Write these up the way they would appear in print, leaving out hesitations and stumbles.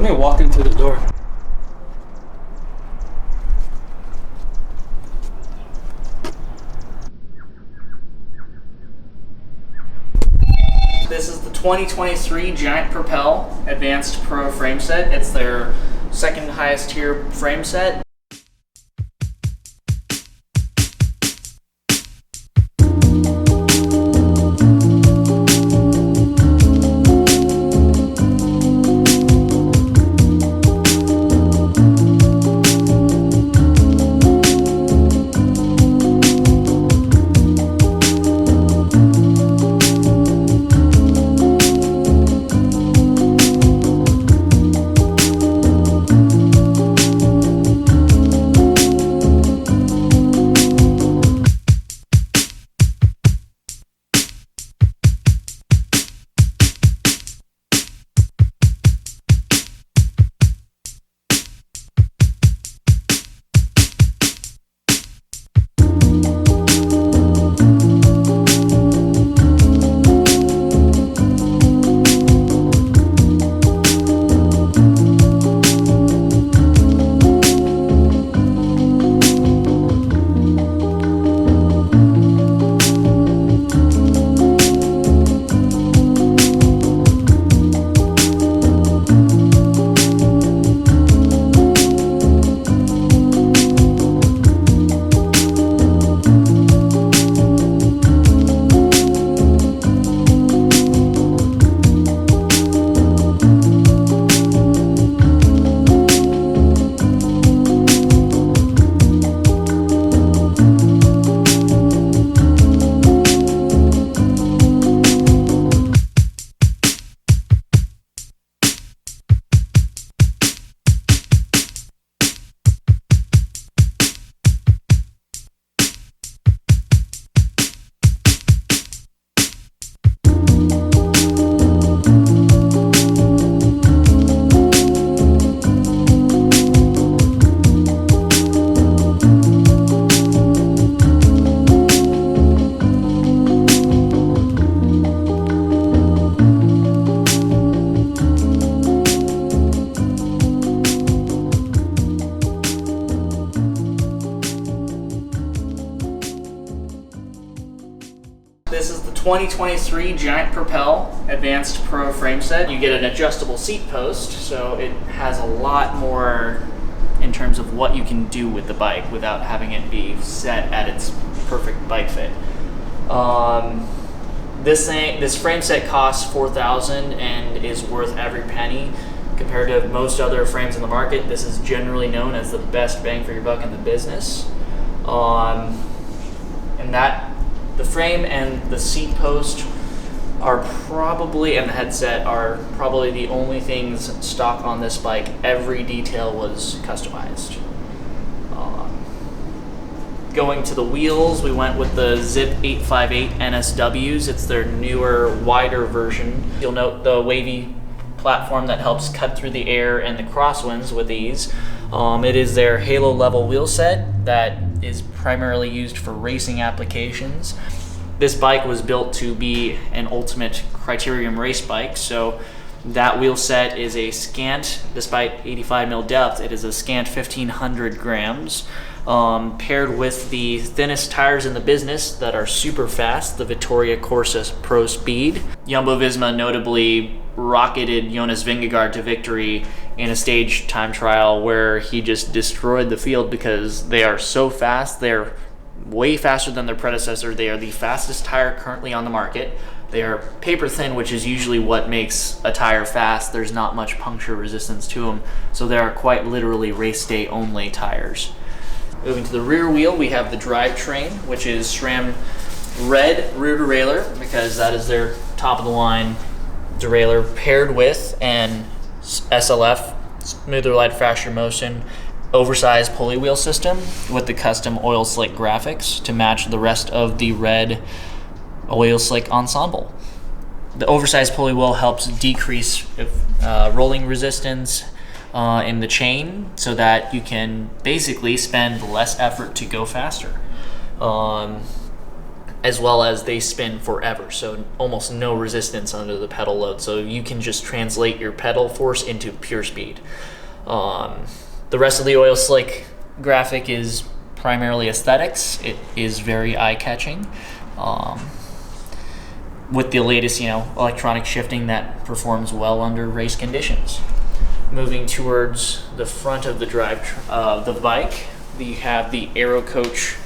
Let me walk in through the door. This is the 2023 Giant Propel Advanced Pro frame set. It's their second highest tier frame set. This is the 2023 Giant Propel Advanced Pro frame set. You get an adjustable seat post, so it has a lot more in terms of what you can do with the bike without having it be set at its perfect bike fit. This frame set costs $4,000 and is worth every penny. Compared to most other frames in the market, this is generally known as the best bang for your buck in the business. The frame and the seat post are probably, and the headset are probably the only things stock on this bike. Every detail was customized. Going to the wheels, we went with the Zipp 858 NSWs. It's their newer, wider version. You'll note the wavy platform that helps cut through the air and the crosswinds with ease. It is their halo level wheel set that is primarily used for racing applications. This bike was built to be an ultimate criterium race bike, so that wheel set is a scant, despite 85 mil depth, it is a scant 1,500 grams, paired with the thinnest tires in the business that are super fast, the Vittoria Corsa Pro Speed. Jumbo-Visma notably rocketed Jonas Vingegaard to victory in a stage time trial where he just destroyed the field because they are so fast. They're way faster than their predecessor. They are the fastest tire currently on the market. They are paper thin, which is usually what makes a tire fast. There's not much puncture resistance to them, so they are quite literally race day only tires. Moving to the rear wheel, we have the drivetrain, which is SRAM red rear derailleur, because that is their top of the line derailleur, paired with an SLF smoother, light, faster motion oversized pulley wheel system with the custom oil slick graphics to match the rest of the red oil slick ensemble. The oversized pulley wheel helps decrease rolling resistance in the chain so that you can basically spend less effort to go faster. as well as they spin forever, so almost no resistance under the pedal load, so you can just translate your pedal force into pure speed. The rest of the oil slick graphic is primarily aesthetics. It is very eye-catching with the latest, electronic shifting that performs well under race conditions. Moving towards the front of the the bike, you have the Aerocoach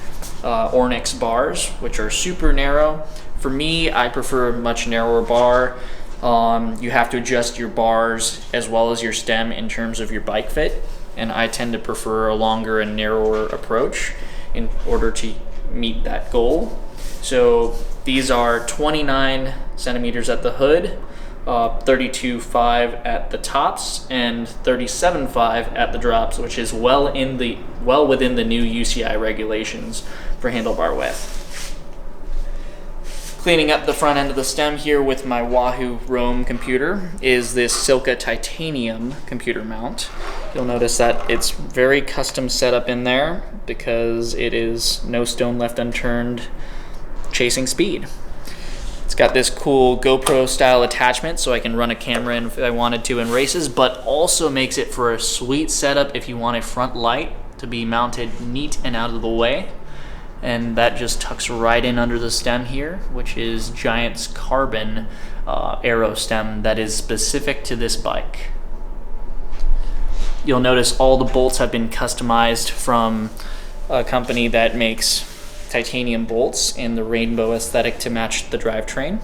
Ornix bars, which are super narrow. For me, I prefer a much narrower bar. You have to adjust your bars as well as your stem in terms of your bike fit, and I tend to prefer a longer and narrower approach in order to meet that goal. So these are 29 centimeters at the hood, 32.5 at the tops, and 37.5 at the drops, which is well within the new UCI regulations for handlebar width. Cleaning up the front end of the stem here with my Wahoo Roam computer is this Silca titanium computer mount. You'll notice that it's very custom set up in there because it is no stone left unturned chasing speed. It's got this cool GoPro style attachment so I can run a camera in if I wanted to in races, but also makes it for a sweet setup if you want a front light to be mounted neat and out of the way. And that just tucks right in under the stem here, which is Giant's carbon Aero stem that is specific to this bike. You'll notice all the bolts have been customized from a company that makes titanium bolts in the rainbow aesthetic to match the drivetrain.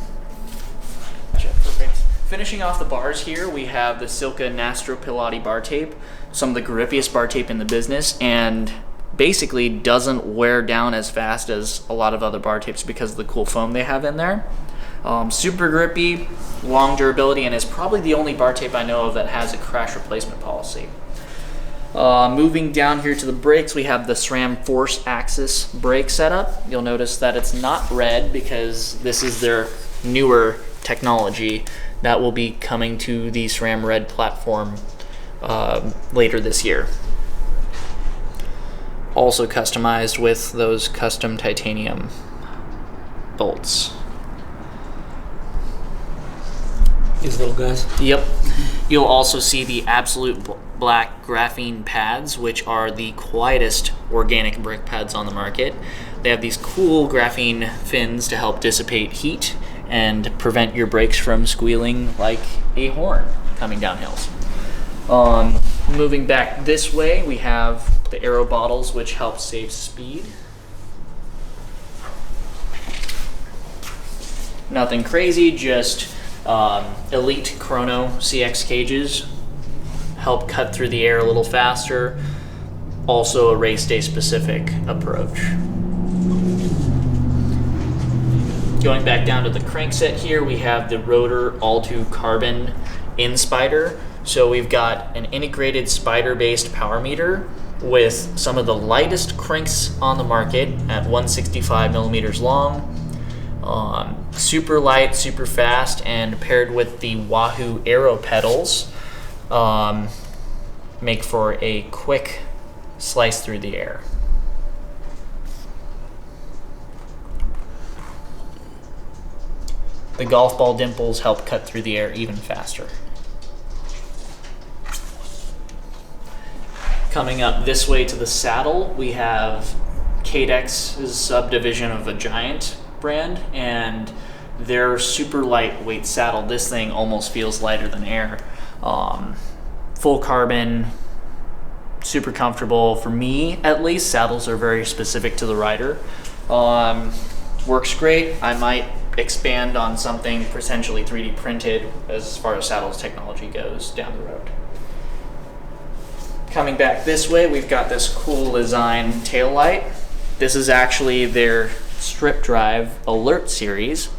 Perfect. Finishing off the bars here, we have the Silca Nastro Piloti bar tape, some of the grippiest bar tape in the business, and basically doesn't wear down as fast as a lot of other bar tapes because of the cool foam they have in there. Super grippy, long durability, and is probably the only bar tape I know of that has a crash replacement policy. Moving down here to the brakes, we have the SRAM force axis brake setup. You'll notice that it's not red because this is their newer technology that will be coming to the SRAM Red platform later this year. Also customized with those custom titanium bolts. These little guys? Yep. You'll also see the absolute black graphene pads, which are the quietest organic brake pads on the market. They have these cool graphene fins to help dissipate heat and prevent your brakes from squealing like a horn coming down hills. Moving back this way, we have the Aero bottles, which help save speed. Nothing crazy, just elite Crono CX cages help cut through the air a little faster. Also a race day specific approach. Going back down to the crankset here, we have the Rotor all-2 carbon InSpider. So we've got an integrated spider-based power meter with some of the lightest cranks on the market at 165 millimeters long. Super light, super fast, and paired with the Wahoo Aero pedals, make for a quick slice through the air. The golf ball dimples help cut through the air even faster. Coming up this way to the saddle, we have Cadex's subdivision of a Giant brand, and their super lightweight saddle. This thing almost feels lighter than air. Full carbon, super comfortable. For me, at least, saddles are very specific to the rider. Works great. I might expand on something potentially 3D printed as far as saddles technology goes down the road. Coming back this way, we've got this cool Lezyne tail light. This is actually their strip drive alert series.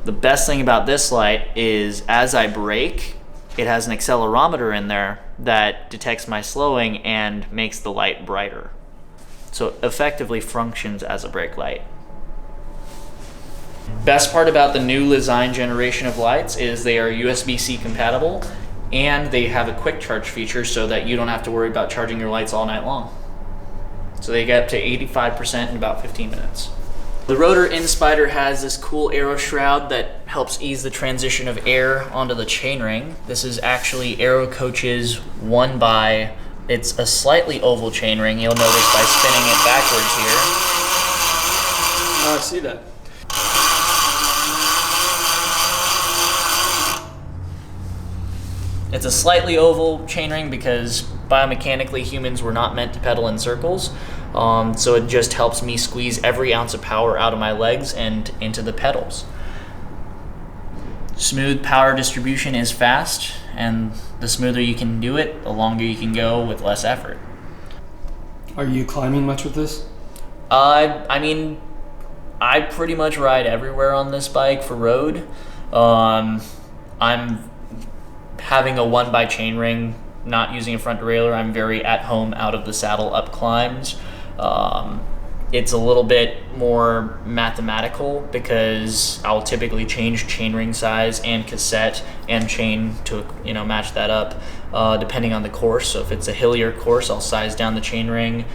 The best thing about this light is as I brake, it has an accelerometer in there that detects my slowing and makes the light brighter. So it effectively functions as a brake light. Best part about the new Lezyne generation of lights is they are USB-C compatible, and they have a quick charge feature so that you don't have to worry about charging your lights all night long. So they get up to 85% in about 15 minutes. The Rotor InSpider has this cool aero shroud that helps ease the transition of air onto the chainring. This is actually Aerocoach's 1x. It's a slightly oval chainring. You'll notice by spinning it backwards here. Oh, I see that. It's a slightly oval chainring because biomechanically humans were not meant to pedal in circles. So it just helps me squeeze every ounce of power out of my legs and into the pedals. Smooth power distribution is fast, and the smoother you can do it, the longer you can go with less effort. Are you climbing much with this? I mean, I pretty much ride everywhere on this bike for road. I'm having a 1x chainring, not using a front derailleur. I'm very at home out of the saddle up climbs. It's a little bit more mathematical because I'll typically change chainring size and cassette and chain to match that up depending on the course. So if it's a hillier course, I'll size down the chainring.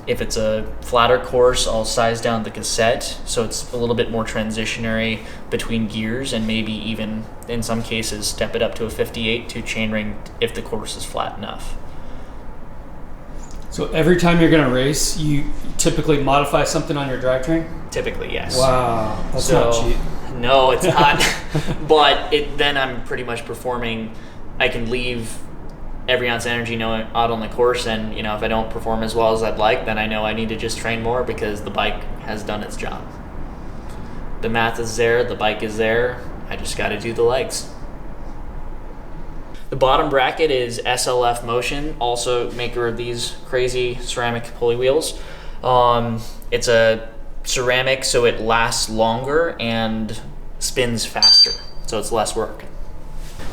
If it's a flatter course, I'll size down the cassette so it's a little bit more transitionary between gears, and maybe even in some cases step it up to a 58 to chainring if the course is flat enough. So every time you're going to race, you typically modify something on your drivetrain? Typically, yes. Wow, that's not cheap. No, it's not. But then I'm pretty much performing. I can leave every ounce of energy out on the course, and if I don't perform as well as I'd like, then I know I need to just train more because the bike has done its job. The math is there, the bike is there. I just got to do the legs. The bottom bracket is SLF Motion, also maker of these crazy ceramic pulley wheels. It's a ceramic, so it lasts longer and spins faster, so it's less work.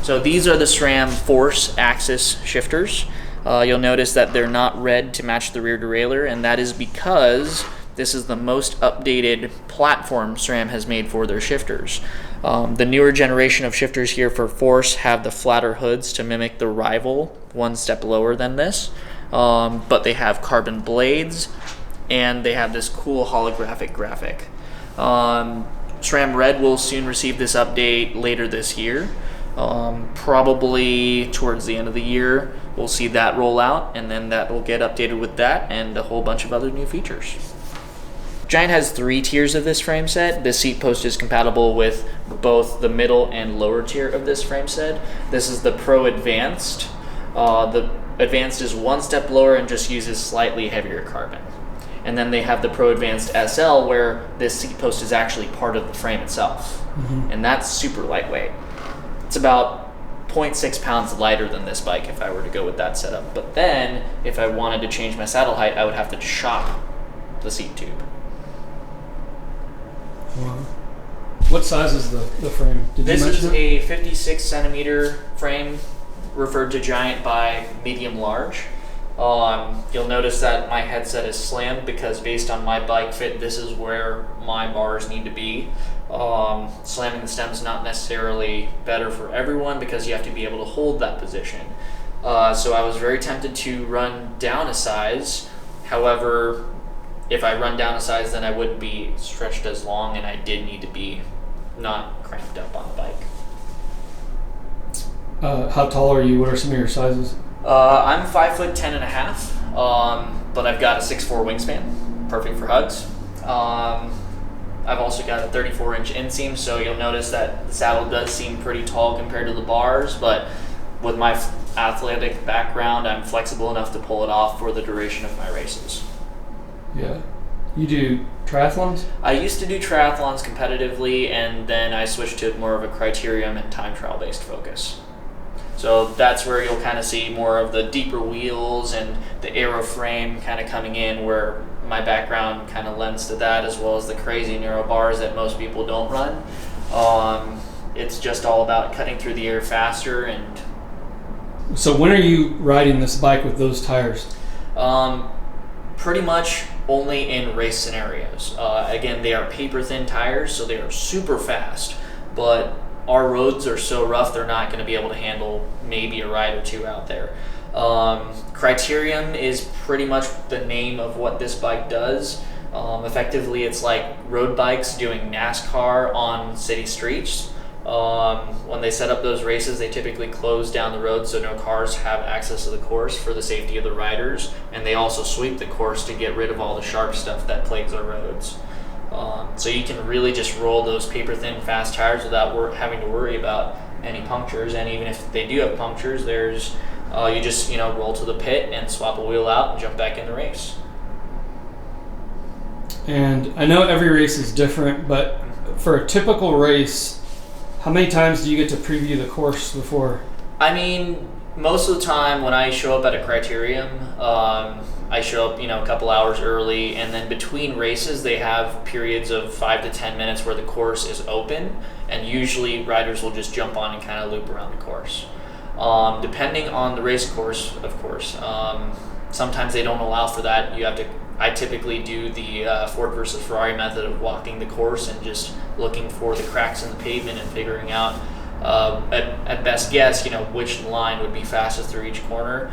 So these are the SRAM force axis shifters. You'll notice that they're not red to match the rear derailleur, and that is because this is the most updated platform SRAM has made for their shifters. The newer generation of shifters here for force have the flatter hoods to mimic the rival, one step lower than this, but they have carbon blades and they have this cool holographic graphic. SRAM Red will soon receive this update later this year. Probably towards the end of the year we'll see that roll out, and then that will get updated with that and a whole bunch of other new features. Giant has 3 tiers of this frame set. The seat post is compatible with both the middle and lower tier of this frame set. This is the Pro Advanced. The Advanced is 1 step lower and just uses slightly heavier carbon. And then they have the Pro Advanced SL, where this seat post is actually part of the frame itself. And that's super lightweight. It's about 0.6 pounds lighter than this bike if I were to go with that setup. But then, if I wanted to change my saddle height, I would have to chop the seat tube. Wow. What size is the frame? This is a 56 centimeter frame, referred to Giant by medium large. You'll notice that my headset is slammed because based on my bike fit, this is where my bars need to be. Slamming the stem is not necessarily better for everyone because you have to be able to hold that position. So I was very tempted to run down a size. However, if I run down a size, then I wouldn't be stretched as long, and I did need to be not cramped up on the bike. How tall are you? What are some of your sizes? I'm 5'10" and a half, but I've got a 6'4" wingspan, perfect for hugs. I've also got a 34-inch inseam, so you'll notice that the saddle does seem pretty tall compared to the bars, but with my athletic background, I'm flexible enough to pull it off for the duration of my races. Yeah. You do triathlons? I used to do triathlons competitively, and then I switched to more of a criterium and time trial based focus. So that's where you'll kind of see more of the deeper wheels and the Aero frame kind of coming in, where my background kind of lends to that, as well as the crazy narrow bars that most people don't run. It's just all about cutting through the air faster. And so when are you riding this bike with those tires? Pretty much only in race scenarios. Again, they are paper thin tires, so they are super fast, but our roads are so rough they're not going to be able to handle maybe a ride or two out there. Criterium is pretty much the name of what this bike does. Effectively, it's like road bikes doing NASCAR on city streets. When they set up those races, they typically close down the road so no cars have access to the course for the safety of the riders, and they also sweep the course to get rid of all the sharp stuff that plagues our roads. So you can really just roll those paper-thin fast tires without having to worry about any punctures, and even if they do have punctures, there's you just roll to the pit and swap a wheel out and jump back in the race. And I know every race is different, but for a typical race, how many times do you get to preview the course before? I mean, most of the time when I show up at a criterium, I show up, a couple hours early, and then between races they have periods of 5 to 10 minutes where the course is open, and usually riders will just jump on and kind of loop around the course. Depending on the race course, of course. Sometimes they don't allow for that. I typically do the Ford versus Ferrari method of walking the course and just looking for the cracks in the pavement and figuring out, at best guess, which line would be fastest through each corner.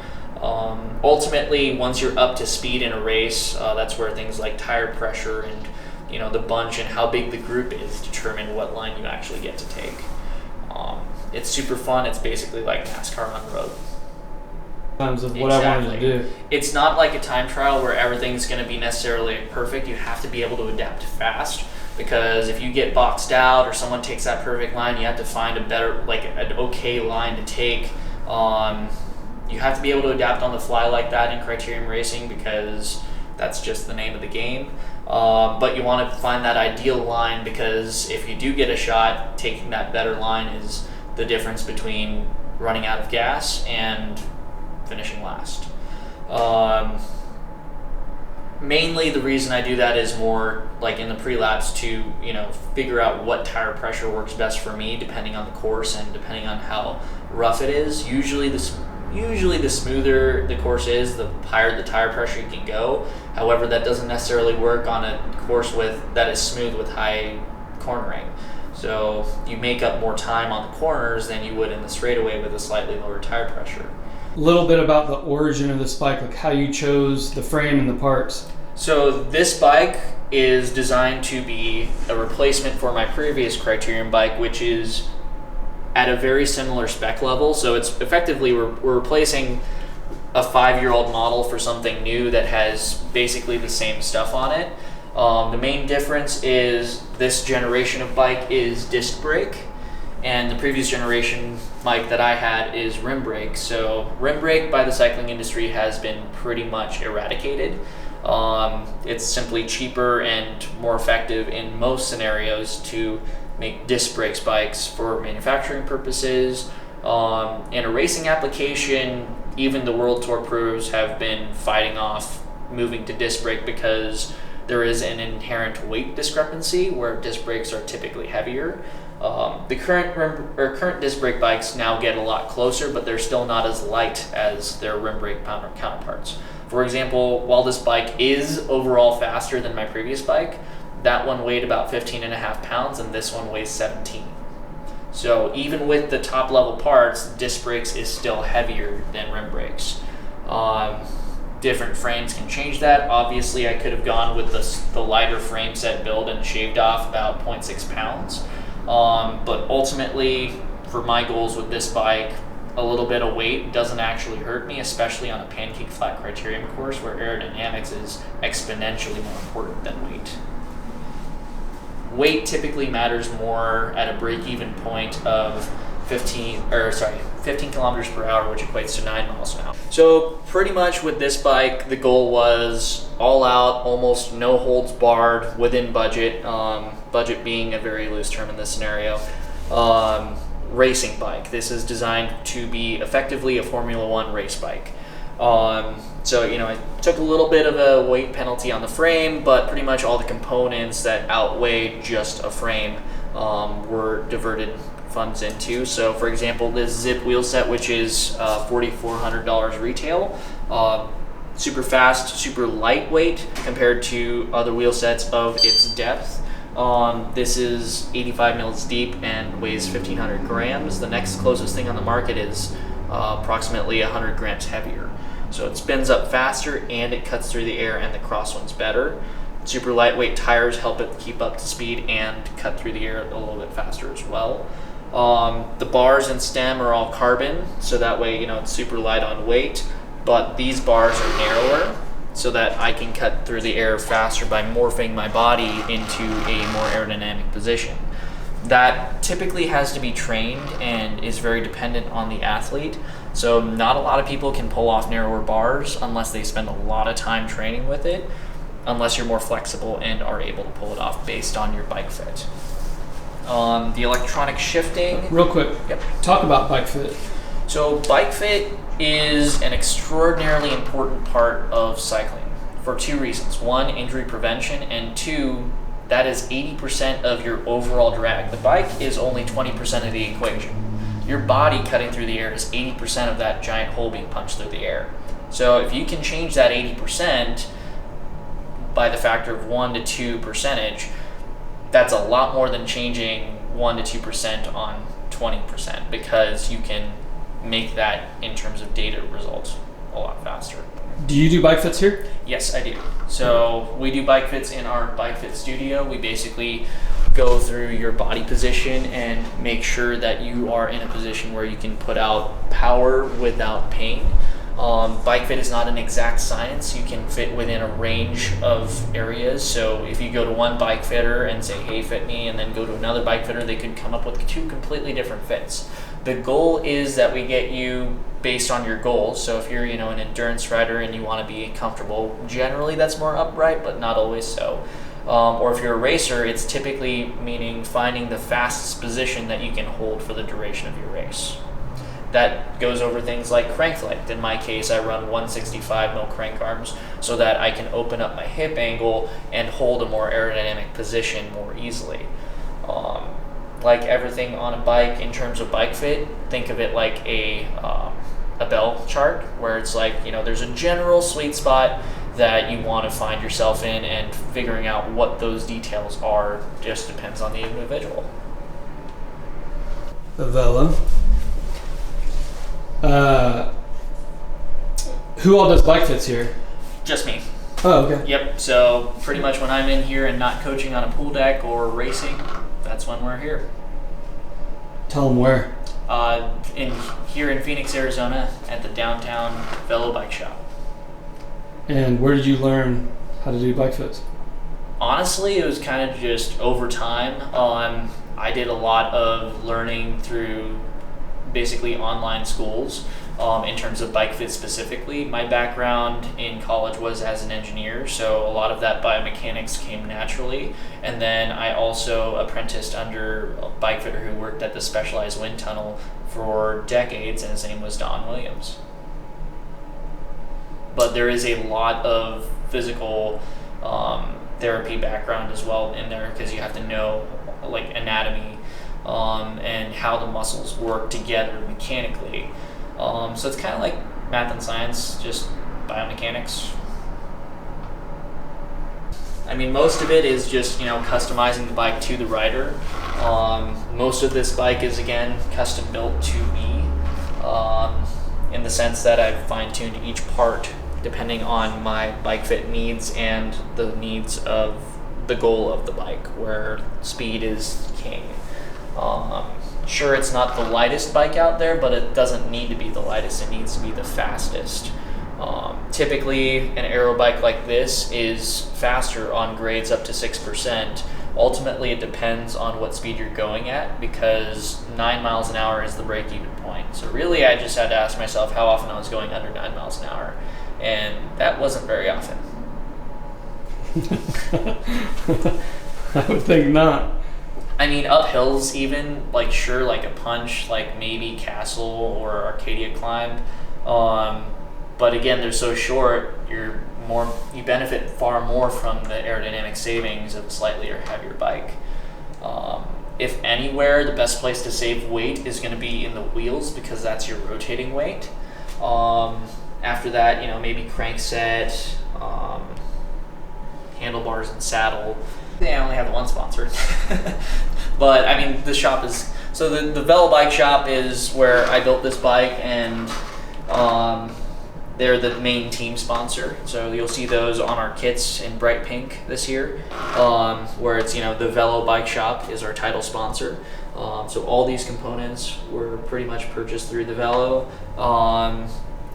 Ultimately, once you're up to speed in a race, that's where things like tire pressure and the bunch and how big the group is determine what line you actually get to take. It's super fun. It's basically like NASCAR on the road. Times of what I wanted to do. It's not like a time trial where everything's going to be necessarily perfect. You have to be able to adapt fast, because if you get boxed out or someone takes that perfect line, you have to find a better, an okay line to take. You have to be able to adapt on the fly like that in criterium racing, because that's just the name of the game. But you want to find that ideal line, because if you do get a shot, taking that better line is the difference between running out of gas and finishing last. Mainly the reason I do that is more like in the pre-laps to figure out what tire pressure works best for me depending on the course and depending on how rough it is. Usually the smoother the course is, the higher the tire pressure you can go. However, that doesn't necessarily work on a course that is smooth with high cornering. So you make up more time on the corners than you would in the straightaway with a slightly lower tire pressure. A little bit about the origin of this bike, like how you chose the frame and the parts. So this bike is designed to be a replacement for my previous criterium bike, which is at a very similar spec level. So it's effectively, we're replacing a 5-year-old model for something new that has basically the same stuff on it. The main difference is this generation of bike is disc brake, and the previous generation bike that I had is rim brake. So rim brake by the cycling industry has been pretty much eradicated. It's simply cheaper and more effective in most scenarios to make disc brakes bikes for manufacturing purposes. In a racing application, even the World Tour pros have been fighting off moving to disc brake because there is an inherent weight discrepancy where disc brakes are typically heavier. The current disc brake bikes now get a lot closer, but they're still not as light as their rim brake counterparts. For example, while this bike is overall faster than my previous bike, that one weighed about 15.5 pounds and this one weighs 17. So even with the top level parts, disc brakes is still heavier than rim brakes. Different frames can change that. Obviously, I could have gone with the lighter frame set build and shaved off about 0.6 pounds. But ultimately, for my goals with this bike, a little bit of weight doesn't actually hurt me, especially on a pancake flat criterium course where aerodynamics is exponentially more important than weight. Weight typically matters more at a break-even point of 15 kilometers per hour, which equates to 9 miles an hour. So pretty much with this bike, the goal was all out, almost no holds barred, within budget, budget being a very loose term in this scenario, racing bike. This is designed to be effectively a Formula One race bike. So, I took a little bit of a weight penalty on the frame, but pretty much all the components that outweigh just a frame were diverted funds into. So, for example, this Zipp wheel set, which is $4,400 retail, super fast, super lightweight compared to other wheel sets of its depth. This is 85 mils deep and weighs 1,500 grams. The next closest thing on the market is approximately 100 grams heavier. So it spins up faster and it cuts through the air and the crosswinds better. Super lightweight tires help it keep up to speed and cut through the air a little bit faster as well. The bars and stem are all carbon, so that way, you know, it's super light on weight, but these bars are narrower so that I can cut through the air faster by morphing my body into a more aerodynamic position. That typically has to be trained and is very dependent on the athlete. So not a lot of people can pull off narrower bars unless they spend a lot of time training with it, unless you're more flexible and are able to pull it off based on your bike fit. The electronic shifting. Real quick, Yep. talk about bike fit. So bike fit is an extraordinarily important part of cycling for two reasons. One, injury prevention, and two, that is 80% of your overall drag. The bike is only 20% of the equation. Your body cutting through the air is 80% of that giant hole being punched through the air. So if you can change that 80% by the factor of 1 to 2%, that's a lot more than changing 1 to 2% on 20%, because you can make that in terms of data results a lot faster. Do you do bike fits here? Yes, I do. So we do bike fits in our bike fit studio. We basically go through your body position and make sure that you are in a position where you can put out power without pain. Bike fit is not an exact science. You can fit within a range of areas. So if you go to one bike fitter and say, hey, fit me, and then go to another bike fitter, they could come up with two completely different fits. The goal is that we get you based on your goals. So if you're, an endurance rider and you want to be comfortable, generally that's more upright, but not always so. Or if you're a racer, it's typically meaning finding the fastest position that you can hold for the duration of your race. That goes over things like crank length. In my case, I run 165 mil crank arms so that I can open up my hip angle and hold a more aerodynamic position more easily. Like everything on a bike in terms of bike fit, think of it like a bell chart, where it's like, there's a general sweet spot that you want to find yourself in, and figuring out what those details are just depends on the individual. The Velo. Who all does bike fits here? Just me. Oh, okay. Yep, so pretty much when I'm in here and not coaching on a pool deck or racing, that's when we're here. Tell them where. Here in Phoenix, Arizona, at the downtown Velo bike shop. And where did you learn how to do bike fits? Honestly, it was kind of just over time. I did a lot of learning through basically online schools in terms of bike fit specifically. My background in college was as an engineer, so a lot of that biomechanics came naturally. And then I also apprenticed under a bike fitter who worked at the Specialized Wind Tunnel for decades, and his name was Don Williams. But there is a lot of physical therapy background as well in there, because you have to know like anatomy and how the muscles work together mechanically. So it's kind of like math and science, just biomechanics. I mean, most of it is just, customizing the bike to the rider. Most of this bike is, again, custom built to me, in the sense that I've fine-tuned each part depending on my bike fit needs and the needs of the goal of the bike, where speed is king. Sure, it's not the lightest bike out there, but it doesn't need to be the lightest. It needs to be the fastest. Typically, an aero bike like this is faster on grades up to 6%. Ultimately, it depends on what speed you're going at, because 9 miles an hour is the break-even point. So really, I just had to ask myself how often I was going under 9 miles an hour, and that wasn't very often. I would think not. I mean, up hills even, like a punch, like maybe Castle or Arcadia climb. But again, they're so short, you benefit far more from the aerodynamic savings of a slightly heavier bike. If anywhere, the best place to save weight is going to be in the wheels, because that's your rotating weight. After that, maybe crankset, handlebars and saddle. I only have one sponsor. But I mean, the shop is, so the Velo bike shop is where I built this bike, and They're the main team sponsor, so you'll see those on our kits in bright pink this year, where it's, the Velo Bike Shop is our title sponsor. So all these components were pretty much purchased through the Velo.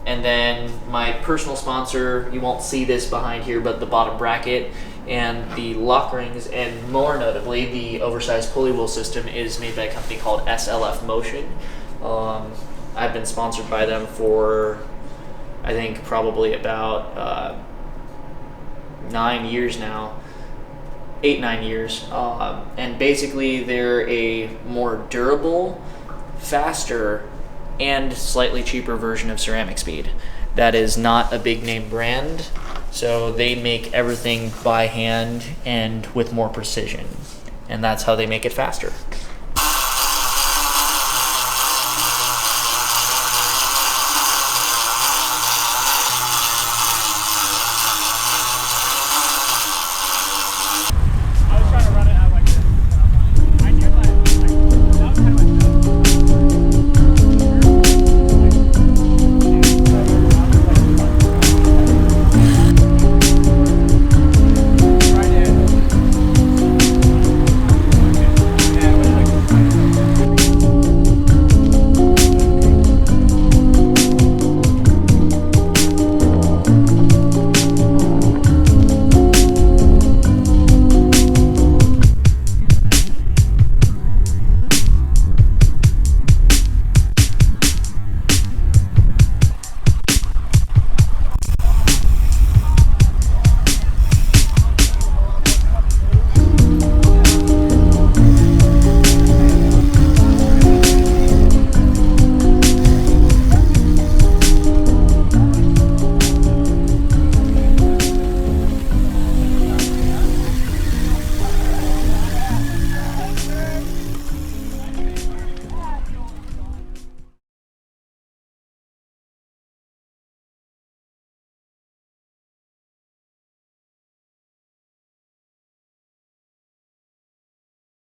And then my personal sponsor, you won't see this behind here, but the bottom bracket and the lock rings, and more notably the oversized pulley wheel system, is made by a company called SLF Motion. I've been sponsored by them for, I think, probably about 9 years now, 8-9 years. And basically they're a more durable, faster, and slightly cheaper version of Ceramic Speed. That is not a big name brand, so they make everything by hand and with more precision, and that's how they make it faster.